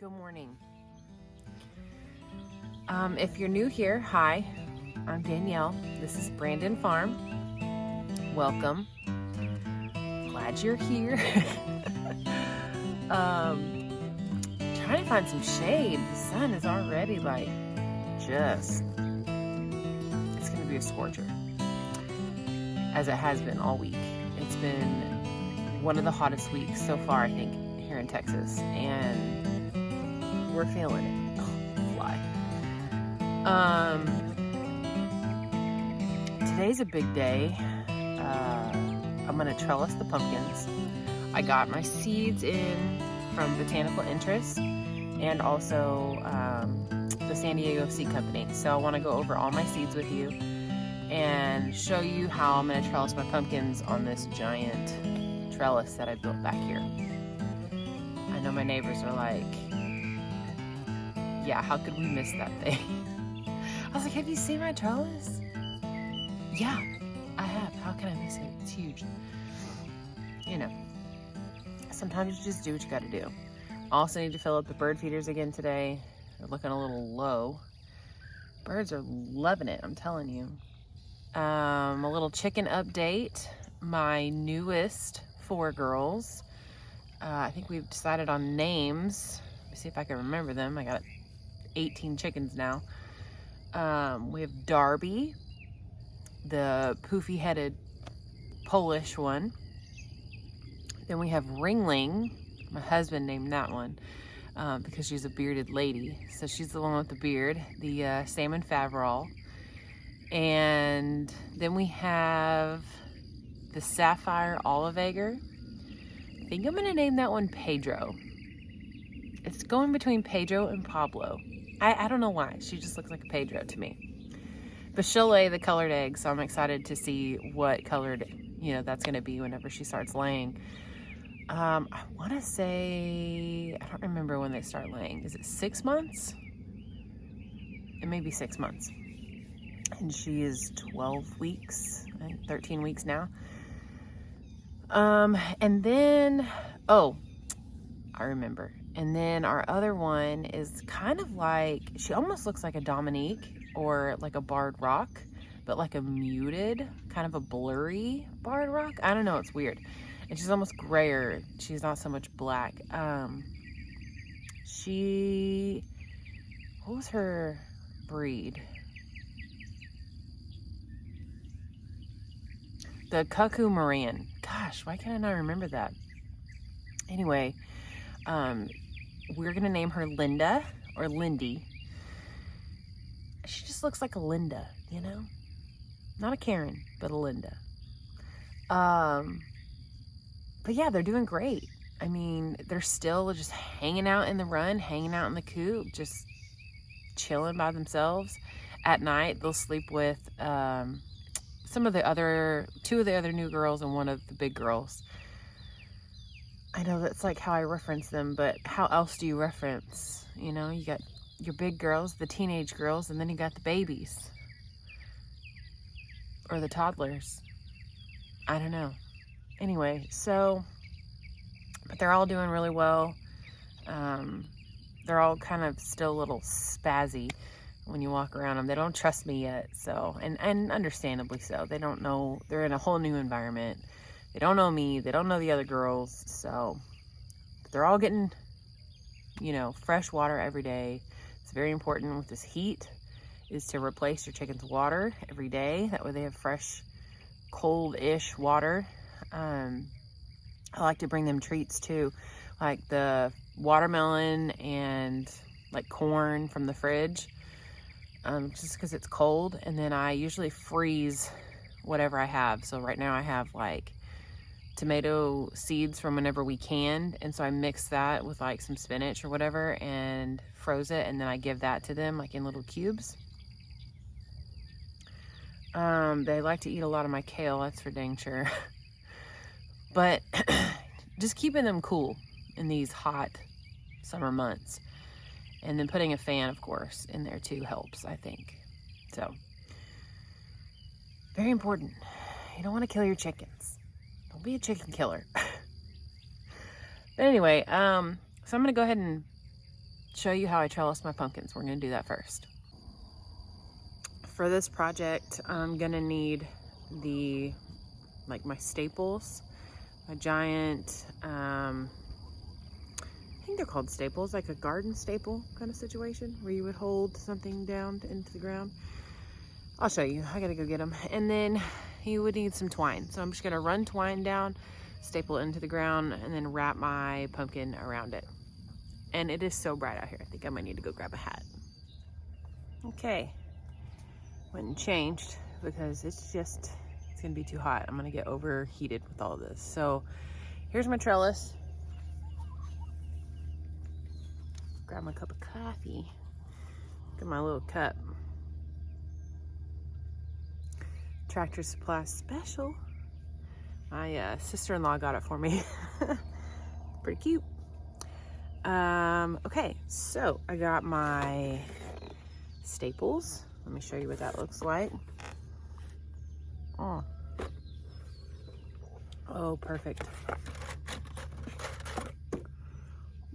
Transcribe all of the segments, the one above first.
Good morning. If you're new here, hi, I'm Danielle. This is Brandon Farm. Welcome. Glad you're here. Trying to find some shade. The sun is already it's going to be a scorcher, as it has been all week. It's been one of the hottest weeks so far, I think, here in Texas, and we're feeling it. Fly. Today's a big day. I'm gonna trellis the pumpkins. I got my seeds in from Botanical Interest and also the San Diego Seed Company. So I want to go over all my seeds with you and show you how I'm gonna trellis my pumpkins on this giant trellis that I built back here. I know my neighbors are like, yeah, how could we miss that thing? I was like, have you seen my trellis? Yeah, I have. How can I miss it? It's huge. You know, sometimes you just do what you gotta do. Also need to fill up the bird feeders again today. They're looking a little low. Birds are loving it, I'm telling you. A little chicken update. My newest 4 girls. I think we've decided on names. Let me see if I can remember them. I got 18 chickens now. We have Darby, the poofy-headed Polish one. Then we have Ringling. My husband named that one because she's a bearded lady. So she's the one with the beard, the salmon Faverol. And then we have the Sapphire Olive Egger. I think I'm gonna name that one Pedro. It's going between Pedro and Pablo. I don't know why. She just looks like a Pedro to me. But she'll lay the colored eggs, so I'm excited to see what colored, that's gonna be whenever she starts laying. I wanna say, I don't remember when they start laying. Is it 6 months? It may be 6 months. And she is 12 weeks, I think 13 weeks now. And then, I remember. And then our other one is kind of like, she almost looks like a Dominique or like a barred rock, but like a muted, kind of a blurry barred rock. I don't know, it's weird. And she's almost grayer. She's not so much black. What was her breed? The Cuckoo Moran. Gosh, why can't I not remember that? Anyway, we're gonna name her Linda or Lindy. She just looks like a Linda, Not a Karen, but a Linda. But yeah, they're doing great. I mean, they're still just hanging out in the run, hanging out in the coop, just chilling by themselves. At night, they'll sleep with two of the other new girls and one of the big girls. I know that's like how I reference them, but how else do you reference? You got your big girls, the teenage girls, and then you got the babies. Or the toddlers. I don't know. Anyway, but they're all doing really well. They're all kind of still a little spazzy when you walk around them. They don't trust me yet, so, and understandably so. They don't know, they're in a whole new environment. They don't know me, they don't know the other girls, so they're all getting, fresh water every day. It's very important with this heat is to replace your chicken's water every day. That way they have fresh, cold-ish water. I like to bring them treats too, like the watermelon and like corn from the fridge, just because it's cold. And then I usually freeze whatever I have. So right now I have like tomato seeds from whenever we canned, and so I mix that with like some spinach or whatever and froze it, and then I give that to them like in little cubes. They like to eat a lot of my kale, that's for dang sure. But just keeping them cool in these hot summer months, and then putting a fan, of course, in there too helps, I think. So very important. You don't want to kill your chickens. Don't be a chicken killer. But anyway, so I'm gonna go ahead and show you how I trellis my pumpkins. We're gonna do that first. For this project, I'm gonna need my staples, a giant, I think they're called staples, like a garden staple kind of situation where you would hold something down into the ground. I'll show you, I gotta go get them. And then you would need some twine. So I'm just gonna run twine down, staple it into the ground, and then wrap my pumpkin around it. And it is so bright out here, I think I might need to go grab a hat. Okay, went and changed because it's gonna be too hot. I'm gonna get overheated with all this. So here's my trellis. Grab my cup of coffee. Get my little cup. Tractor Supply special. My sister-in-law got it for me. Pretty cute. Okay, so I got my staples. Let me show you what that looks like. Oh, perfect.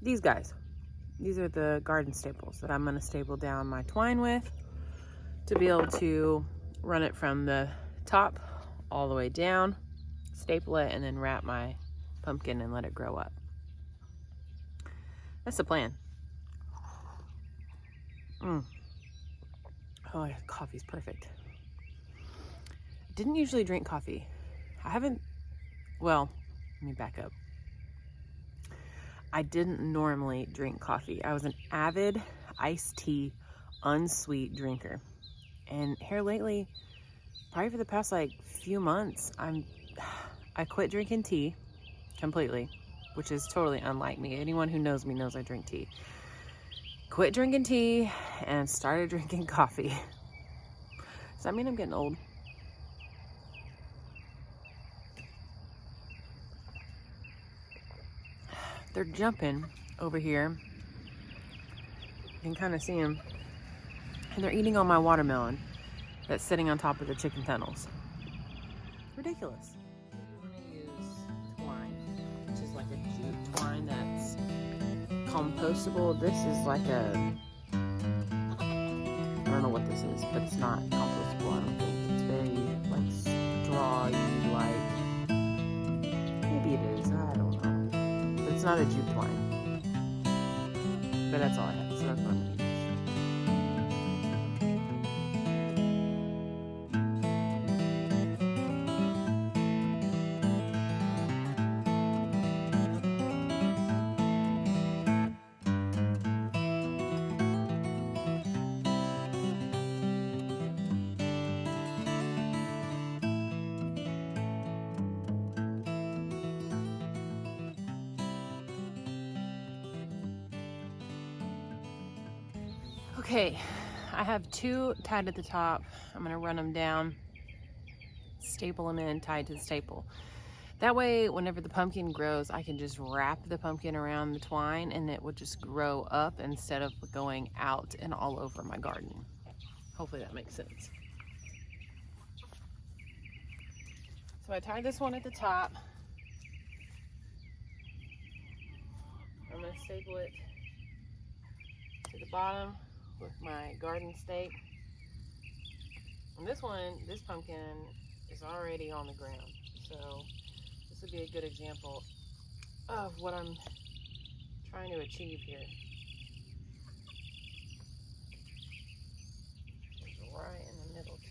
These guys. These are the garden staples that I'm going to staple down my twine with to be able to run it from the top all the way down, staple it, and then wrap my pumpkin and let it grow up. That's the plan. Oh, coffee's perfect. Didn't usually drink coffee. Well, let me back up. I didn't normally drink coffee. I was an avid iced tea, unsweet drinker. And here lately, probably for the past few months, I quit drinking tea completely, which is totally unlike me. Anyone who knows me knows I drink tea. Quit drinking tea and started drinking coffee. Does that mean I'm getting old? They're jumping over here. You can kind of see them. And they're eating on my watermelon that's sitting on top of the chicken tunnels. Ridiculous. I'm going to use twine, which is like a jute twine that's compostable. This is like I don't know what this is, but it's not compostable, I don't think. It's very straw-y, maybe it is, I don't know. But it's not a jute twine. But that's all I have, so that's what I'm going to use. Okay, I have two tied at the top. I'm gonna run them down, staple them in, tied to the staple. That way, whenever the pumpkin grows, I can just wrap the pumpkin around the twine and it would just grow up instead of going out and all over my garden. Hopefully that makes sense. So I tied this one at the top. I'm gonna staple it to the bottom with my garden stake. And this pumpkin is already on the ground. So this would be a good example of what I'm trying to achieve here. It's right in the middle too.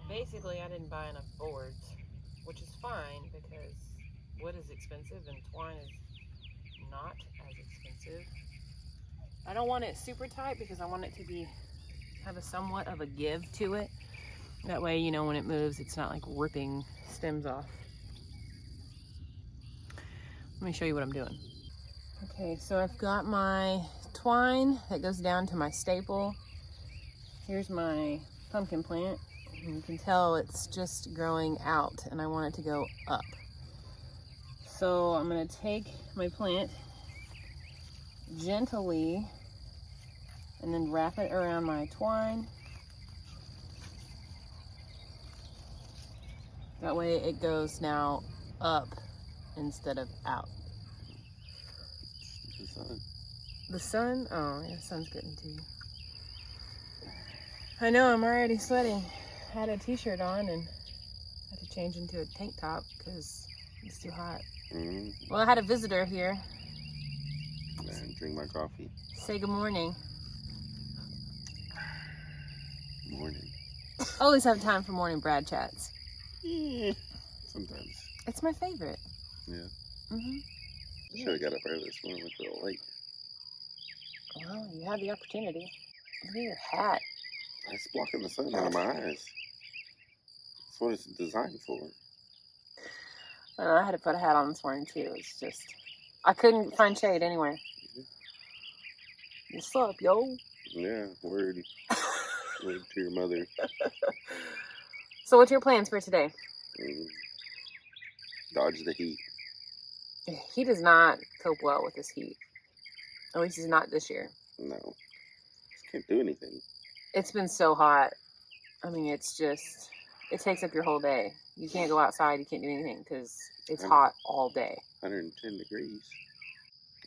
Basically, I didn't buy enough boards, which is fine because wood is expensive and twine is not as expensive. I don't want it super tight because I want it to have a somewhat of a give to it. That way, when it moves, it's not like ripping stems off. Let me show you what I'm doing. Okay, so I've got my twine that goes down to my staple. Here's my pumpkin plant. And you can tell it's just growing out and I want it to go up. So I'm going to take my plant gently and then wrap it around my twine. That way it goes now up instead of out. The sun. The sun? Oh, yeah, the sun's getting to you. I know, I'm already sweating. I had a t-shirt on and had to change into a tank top because it's too hot. Well, I had a visitor here. And drink my coffee. Say good morning. Morning. Always have time for morning Brad chats. Yeah, sometimes. It's my favorite. Yeah. Mm-hmm. Should have got up early this morning with the light. Well, you had the opportunity. Look at your hat. It's blocking the sun out of my eyes. That's what it's designed for. I had to put a hat on this morning too. It's just, I couldn't find shade anywhere. What's up, yo? Yeah, word. Word to your mother. So what's your plans for today? Dodge the heat. He does not cope well with this heat. At least he's not this year. No. Just can't do anything. It's been so hot. I mean, it's just, it takes up your whole day. You can't go outside. You can't do anything because it's hot all day. 110 degrees.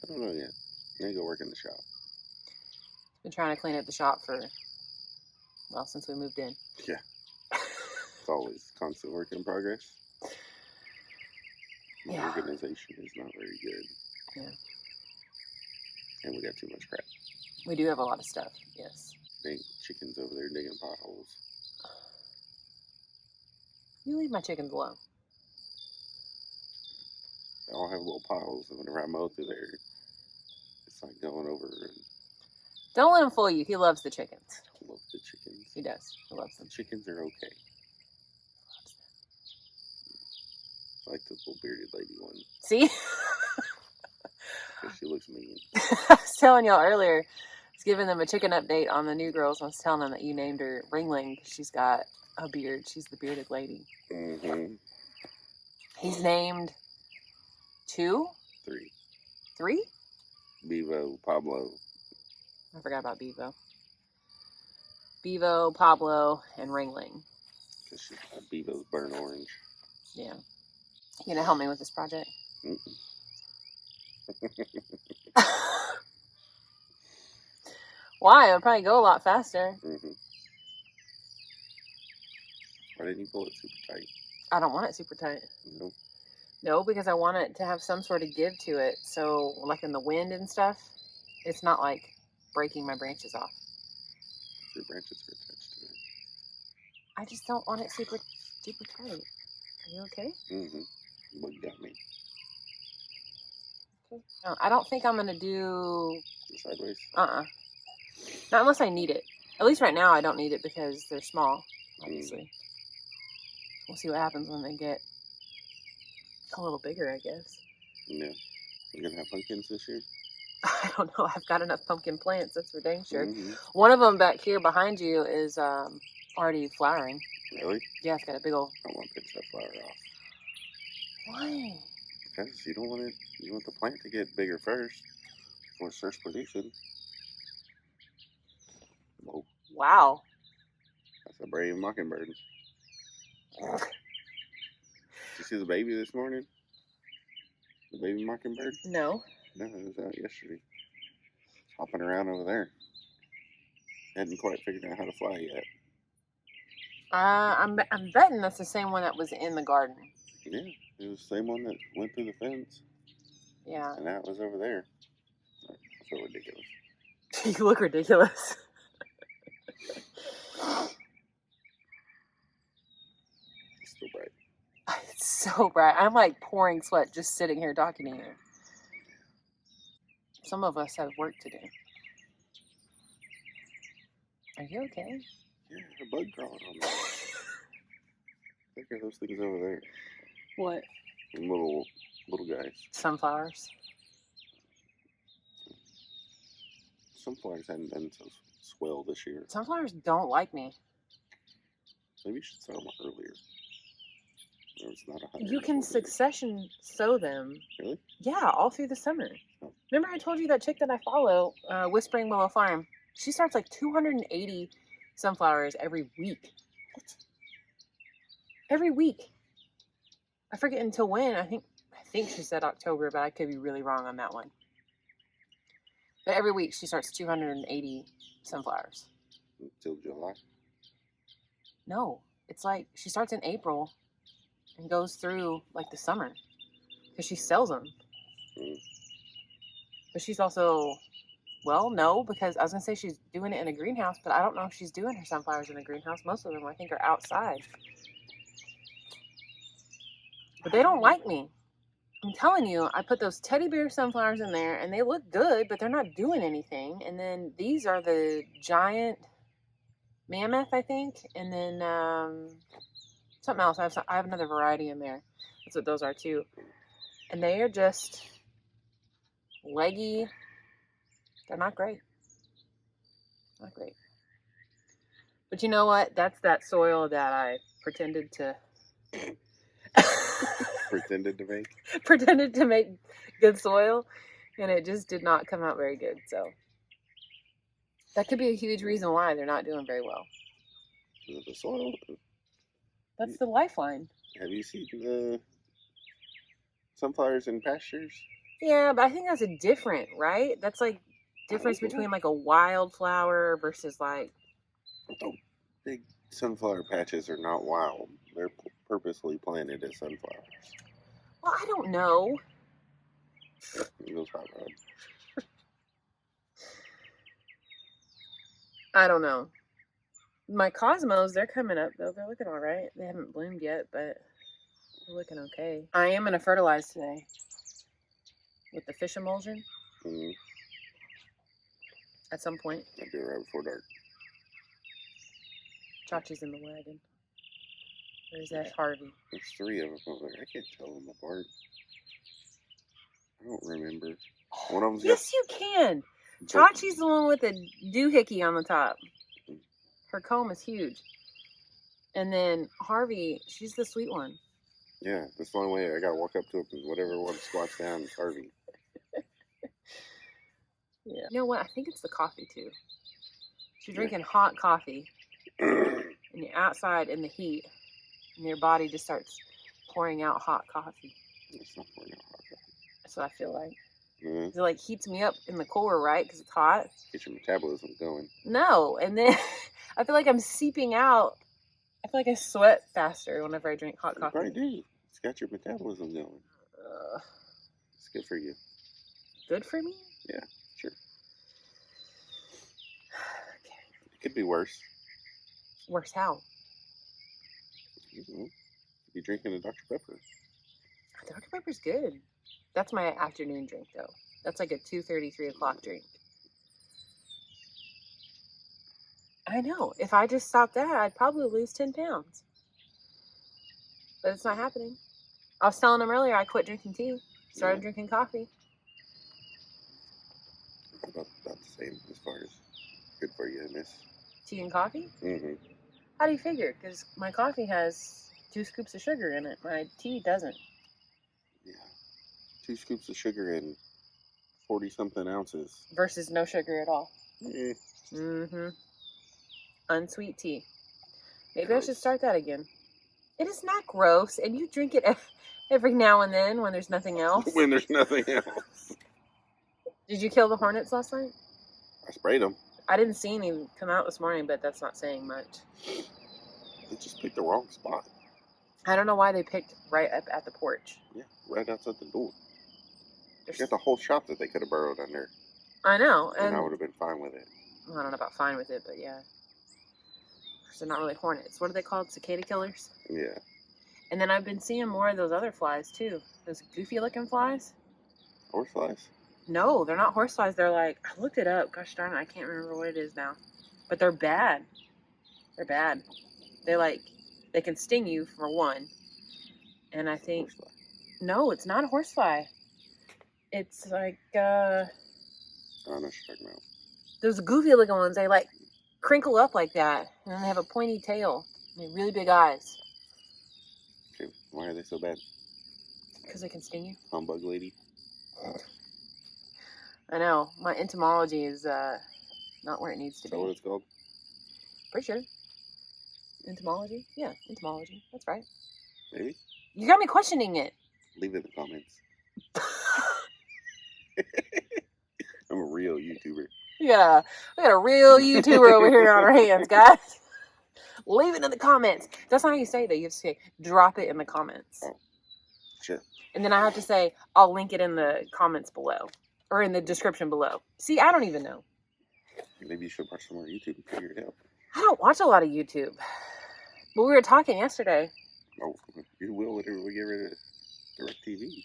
I don't know yet. I need to go work in the shop. Been trying to clean up the shop for, well, since we moved in. Yeah. It's always constant work in progress. My organization is not very good. Yeah. And we got too much crap. We do have a lot of stuff, yes. Big chickens over there digging potholes. You leave my chickens alone. They all have little potholes, and whenever I mow through there, it's like going over and... Don't let him fool you. He loves the chickens. I love the chickens. He does. He loves them. The chickens are okay. I like the little bearded lady one. See? Because she looks mean. I was telling y'all earlier, I was giving them a chicken update on the new girls. I was telling them that you named her Ringling because she's got a beard. She's the bearded lady. Mm-hmm. He's named 2? 3. 3? Bevo, Pablo. I forgot about Bevo. Bevo, Pablo, and Ringling. Because Bevo's burnt orange. Yeah. You gonna help me with this project? Why? It'll probably go a lot faster. Why didn't you pull it super tight? I don't want it super tight. No. No, because I want it to have some sort of give to it. So, like in the wind and stuff, it's not like breaking my branches off. Your branches are attached to it. I just don't want it super tight. Are you okay? What got me? Okay. No, I don't think I'm gonna do Sideways? Not unless I need it. At least right now I don't need it because they're small, obviously. We'll see what happens when they get a little bigger, I guess. Yeah. You gonna have pumpkins this year? I don't know. I've got enough pumpkin plants, that's for dang sure. One of them back here behind you is already flowering. Really? Yeah, it's got a big old... I don't want to pinch that flower off. Why? Because you want the plant to get bigger first before it starts producing. Whoa. Wow. That's a brave mockingbird. Did you see the baby this morning? The baby mockingbird? No. No, it was out yesterday. Hopping around over there. Hadn't quite figured out how to fly yet. I'm betting that's the same one that was in the garden. Yeah, it was the same one that went through the fence. Yeah. And that was over there. I feel ridiculous. You look ridiculous. It's still bright. It's so bright. I'm like pouring sweat just sitting here talking to you. Some of us have work to do. Are you okay? Yeah, a bug crawling on me. Look at those things over there. What? Little guys. Sunflowers. Sunflowers hadn't been so swell this year. Sunflowers don't like me. Maybe you should sow them earlier. It's not 100. You can succession sow them. Really? Yeah, all through the summer. Oh. Remember I told you that chick that I follow, Whispering Willow Farm? She starts like 280 sunflowers every week. What? Every week. I forget until when. I think she said October, but I could be really wrong on that one. But every week she starts 280 sunflowers. Until July. No, it's like she starts in April and goes through like the summer because she sells them. But she's also, well, no, because I was gonna say she's doing it in a greenhouse, but I don't know if she's doing her sunflowers in a greenhouse. Most of them I think are outside. But they don't like me. I'm telling you, I put those teddy bear sunflowers in there and they look good, but they're not doing anything. And then these are the giant mammoth, I think. And then something else. I have another variety in there. That's what those are too. And they are just leggy. They're not great. Not great. But you know what? That's that soil that I pretended to pretended to make good soil, and it just did not come out very good. So that could be a huge reason why they're not doing very well. The soil. That's the lifeline. Have you seen the sunflowers in pastures? Yeah, but I think that's a different, right? That's like difference between like a wildflower versus like. The big sunflower patches are not wild. They're purposely planted as sunflowers. Well, I don't know. Eagles hot rod. I don't know. My cosmos, they're coming up though. They're looking all right. They haven't bloomed yet, but they're looking okay. I am gonna fertilize today with the fish emulsion. Mm-hmm. At some point. I'll do it right before dark. Chachi's in the wagon. There's that Harvey. There's 3 of them over there. I can't tell them apart. I don't remember. One of them's yes, you can. Chachi's the one with the doohickey on the top. Her comb is huge. And then Harvey, she's the sweet one. Yeah, that's the only way. I gotta walk up to him because whatever one squats down is Harvey. Yeah. You know what? I think it's the coffee too. She's drinking hot coffee. And you're outside in the heat. And your body just starts pouring out hot coffee. It's not pouring out hot coffee. That's what I feel like. Mm-hmm. It like heats me up in the core, right? Because it's hot. Get your metabolism going. No, and then I feel like I'm seeping out. I feel like I sweat faster whenever I drink hot coffee. You probably do. It's got your metabolism going. It's good for you. Good for me? Yeah, sure. Okay. It could be worse. Worse how? Mm-hmm. You're drinking a Dr. Pepper. Dr. Pepper's good. That's my afternoon drink, though. That's like a 2:30, 3 o'clock drink. I know. If I just stopped that, I'd probably lose 10 pounds. But it's not happening. I was telling him earlier I quit drinking tea. Started drinking coffee. About the same as far as good for you in this. Tea and coffee? Mm-hmm. How do you figure? Because my coffee has 2 scoops of sugar in it. My tea doesn't. Yeah. 2 scoops of sugar in 40-something ounces. Versus no sugar at all. Mm. Unsweet tea. Maybe I should start that again. It is not gross, and you drink it every now and then when there's nothing else. When there's nothing else. Did you kill the hornets last night? I sprayed them. I didn't see any come out this morning, but that's not saying much. They just picked the wrong spot. I don't know why they picked right up at the porch. Yeah, right outside the door. They got the whole shop that they could have burrowed under. I know. And I would have been fine with it. Well, I don't know about fine with it, but yeah. They're not really hornets. What are they called? Cicada killers? Yeah. And then I've been seeing more of those other flies, too. Those goofy-looking flies. Horseflies? No, they're not horseflies. They're like, I looked it up. Gosh darn it, I can't remember what it is now. But they're bad. They're bad. They can sting you, for one. And I think... Horsefly. No, it's not a horsefly. It's like, I don't know what you're talking about. Those goofy-looking ones, they, like, crinkle up like that. And then they have a pointy tail. And they have really big eyes. Okay, why are they so bad? Because they can sting you. Humbug lady. I know. My entomology is not where it needs to be. Is that what it's called? Pretty sure. Entomology? Yeah, entomology. That's right. Maybe. You got me questioning it. Leave it in the comments. I'm a real YouTuber. Yeah, we got a real YouTuber over here on our hands, guys. Leave it in the comments. That's not how you say that. You have to say, drop it in the comments. Oh, shit. And then I have to say, I'll link it in the comments below. Or in the description below. See, I don't even know. Maybe you should watch some more YouTube and figure it out. I don't watch a lot of YouTube. But we were talking yesterday. Oh, you will whenever we get rid of DirecTV.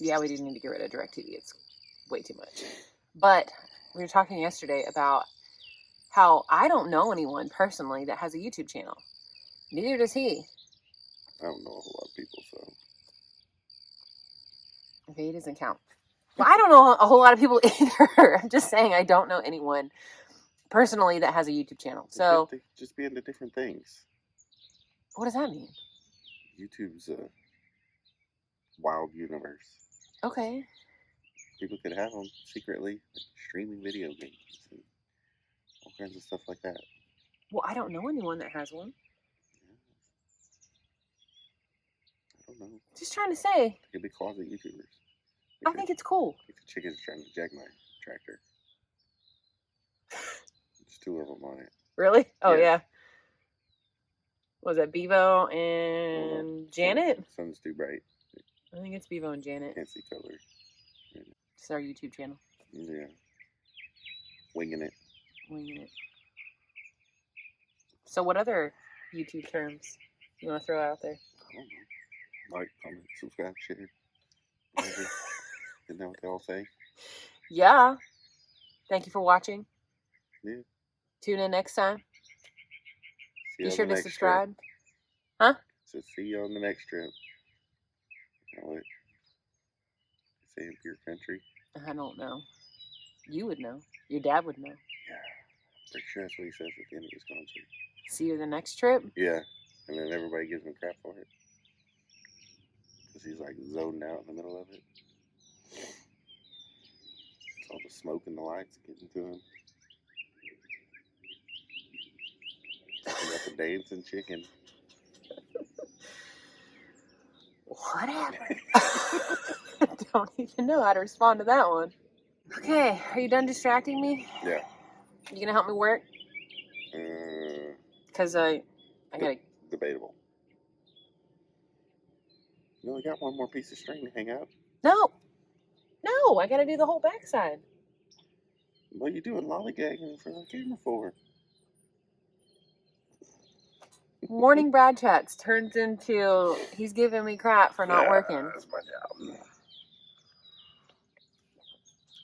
Yeah, we do need to get rid of DirecTV. It's way too much. But we were talking yesterday about how I don't know anyone personally that has a YouTube channel. Neither does he. I don't know a whole lot of people, so. Okay, he doesn't count. Well, I don't know a whole lot of people either. I'm just saying I don't know anyone personally that has a YouTube channel. So They just be into different things. what does that mean? YouTube's a wild universe. Okay. People could have them secretly, like streaming video games and all kinds of stuff like that. Well, I don't know anyone that has one. I don't know. Just trying to say. They could be closet YouTubers. I think it's cool. Like the chicken's trying to jag my tractor. There's two of them on it. Really? Oh, Yeah. yeah. Was that Bevo and Janet? Sun's too bright. I think it's Bevo and Janet. Can't see color. It's our YouTube channel. Yeah. Winging it. Winging it. So what other YouTube terms you want to throw out there? I don't know. Like, comment, subscribe, share. Whatever. Isn't that what they all say? Yeah. Thank you for watching. Yeah. Tune in next time. See you Be on sure the to next subscribe. trip. Huh? So see you on the next trip. You know what? Say in your country. I don't know. You would know. Your dad would know. Yeah. Pretty sure that's what he says at the end of his concert. See you the next trip. Yeah. And then everybody gives him crap for it. Because he's like zoned out in the middle of it. It's all the smoke and the lights getting to him. You got the dancing chicken. Whatever. I don't even know how to respond to that one. Okay, are you done distracting me? Yeah. You gonna help me work? Because I gotta... Debatable. You only got one more piece of string to hang up. No! No, I gotta do the whole backside. What are you doing lollygagging in front of the camera for? Morning Brad chats turns into he's giving me crap for not working. That's my job.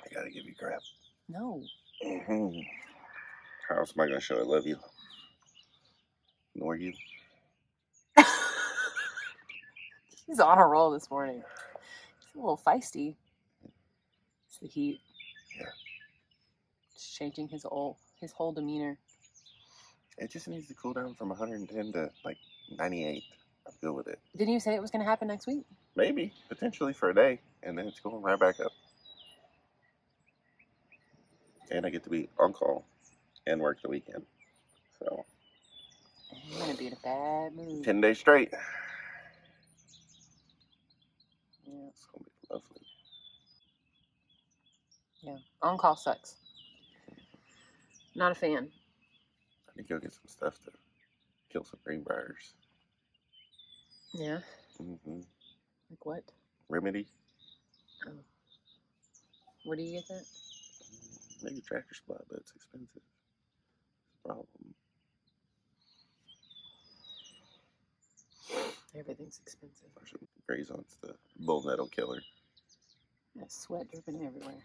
I gotta give you crap. No. Mm-hmm. How else am I gonna show I love you? Ignore you? He's on a roll this morning. He's a little feisty. It's the heat. Yeah. It's changing his whole demeanor. It just needs to cool down from 110 to like 98. I'm good with it. Didn't you say it was going to happen next week? Maybe, potentially for a day, and then it's going right back up. And I get to be on call and work the weekend. So. You're going to be in a bad mood. 10 days straight. Yeah. It's going to be lovely. Yeah. On call sucks. Not a fan. I need to go get some stuff to kill some greenbriers. Yeah. Mm-hmm. Like what? Remedy. Oh. Where do you get that? Maybe Tractor Supply, but it's expensive. Problem. Everything's expensive. Grazon's the bull nettle killer. There's sweat dripping everywhere.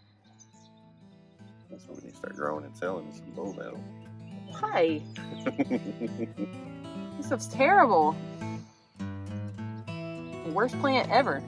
That's when we need to start growing and selling some bull nettle. Why? This stuff's terrible. Worst plant ever.